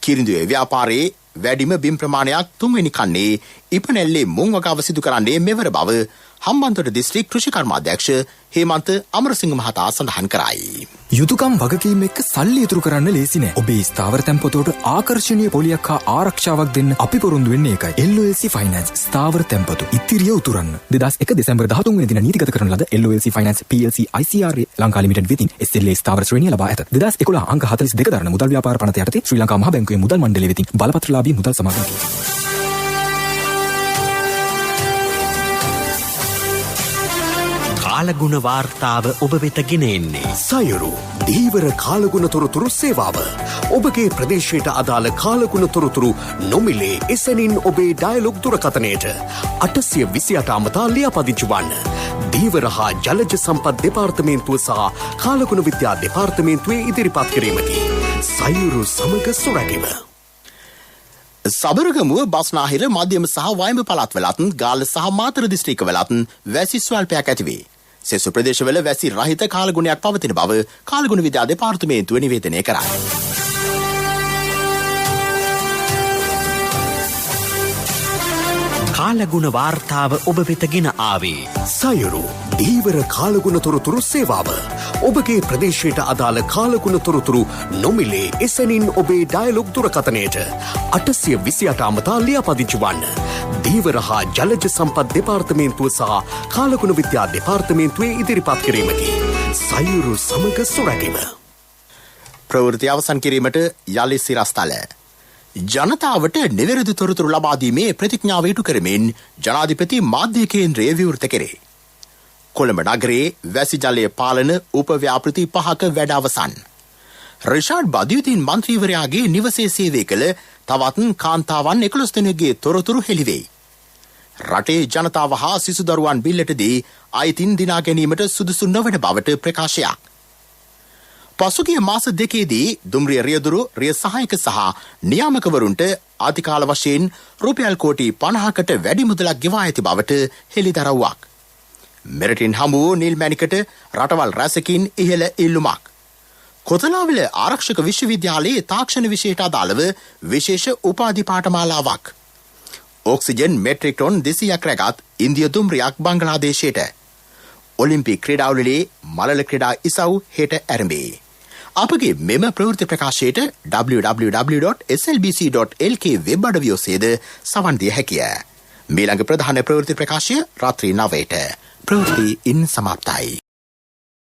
A: කිරිඳිඔය ව්‍යාපාරයේ වැඩිම බිම් ප්‍රමාණයක් 3 වෙනි කන්නේ ඉපනැල්ලේ මුං වගාව සිදු කරන්නේ මෙවර බව හම්බන්තොට දිස්ත්‍රික් කෘෂි කර්මාධ්‍යක්ෂ හේමන්ත අමරසිංහ මහතා සඳහන් කරයි.
M: යුතුයකම් වගකීම් එක්ක සල්ලි ඉතුරු කරන්න ලේසි නෑ. ඔබේ ස්ථාවර තැන්පතට ආකර්ෂණීය පොලියක් හා ආරක්ෂාවක් දෙන්න අපි පොරොන්දු වෙන්නේ ඒකයි. LOLC Finance ස්ථාවර තැන්පතු ඉතිරිය උතුරන්න. 2001 දෙසැම්බර් 13 වෙනි දින නීතිගත කරන ලද LOLC Finance PLC ICRA Lanka limited වෙතින් SLA ස්ථාවර ශ්‍රේණිය ලබා ඇත. 2011 අංක 42 දරන මුදල් ව්‍යාපාර පනත යටතේ ශ්‍රී ලංකා මහ බැංකුවේ මුදල් මණ්ඩලය වෙතින් බලපත්‍රලාභී මුදල් සමාගමකි.
N: කාලගුණ වාර්තාව ඔබ වෙත ගෙන එන්නේ.
O: සයුරු දීවර කාලගුණ තොරතුරු සේවාව. ඔබගේ ප්‍රදේශයට අදාළ කාලගුණ තොරතුරු නොමිලේ එසැනින් ඔබේ ඩයලොග් දුරකථනයට 828 අමතා ලියාපදිංචි වන්න. දීවර හා ජලජ සම්පත් දෙපාර්තමේන්තුව සහ කාලගුණ විද්‍යා දෙපාර්තමේන්තුවේ ඉදිරිපත් කිරීමකි. සයුරු සමග සුරැකීම.
A: සබරගමුව බස්නාහිර මධ්‍යම සහ වයඹ පළාත්වලත් ගාල්ල සහ මාතර දිස්ත්‍රික්කවලත් වැසි ස්වල්පයක් ඇතිවේ. සෙසු ප්‍රදේශවල වැසි රහිත කාලගුණයක් පවතින බව කාලගුණ විද්‍යා දෙපාර්තමේන්තුව නිවේදනය කරයි.
N: කාලගුණ වාර්තාව ඔබ වෙත ගෙන ආවේ.
O: සයුරු දීවර කාලගුණ තොරතුරු සේවාව. ඔබගේ ප්‍රදේශයට අදාළ කාලගුණ තොරතුරු නොමිලේ එසැනින් ඔබේ ඩයලොග් දුරකථනයට 828 අමතා ලියාපදිංචි වන්න. දීවර හා ජලජ සම්පත් දෙපාර්තමේන්තුව සහ කාලගුණ විද්‍යා දෙපාර්තමේන්තුවේ ඉදිරිපත් කිරීමකි. සයුරු සමග සුරැකීම.
A: ප්‍රවෘත්ති අවසන් කිරීමට යලි සිරස්තල. ජනතාවට නිවැරදි තොරතුරු ලබා දීමේ ප්‍රතිඥාව ඉටු කරමින් ජනාධිපති මාධ්‍ය කේන්ද්‍රය විවෘත කෙරේ. කොළඹ නගරයේ වැසි ජලය පාලන උපව්‍යාපෘති 5ක වැඩ අවසන්. රිෂාඩ් බදියුදීන් මන්ත්‍රීවරයාගේ නිවසේ සේවය කළ තවත් කාන්තාවන් 11 දෙනෙකුගේ තොරතුරු හෙළිවෙයි. රටේ ජනතාව හා සිසු දරුවන් බිල්ලටදී අයිතින් දිනා ගැනීමට සුදුසු නොවන බවට ප්‍රකාශයක්. පසුගිය මාස දෙකේදී දුම්රිය රියදුරු රිය සහායක සහ නියාමකවරුන්ට ආතිකාල වශයෙන් රුපියල් කෝටි 50කට වැඩි මුදලක් ගෙවා ඇති බවට හෙළිදරව්වක්. මෙරටින් හමු වූ නිල් මැණිකට රටවල් රැසකින් ඉහළ ඉල්ලුමක්. කොතලාවල ආරක්ෂක විශ්වවිද්‍යාලයේ තාක්ෂණ විෂයට අදාළව විශේෂ උපාධි පාඨමාලාවක්. ඔක්සිජන් මෙට්‍රික් ටොන් 200ක් රැගත් ඉන්දිය දුම්රියක් බංගලාදේශයට. ඔලිම්පික් ක්‍රීඩාවලියේ මලල ක්‍රීඩා ඉසව් හෙට ඇරඹේ. අපගේ මෙම ප්‍රවෘත්ති ප්‍රකාශයට www.slbc.lk වෙබ් අඩවිය ඔස්සේද සවන් දිය හැකිය. මීළඟ ප්‍රධාන ප්‍රවෘත්ති ප්‍රකාශය රාත්‍රී 9ට. ප්‍රවෘත්ති ඉන් සමාප්තයි.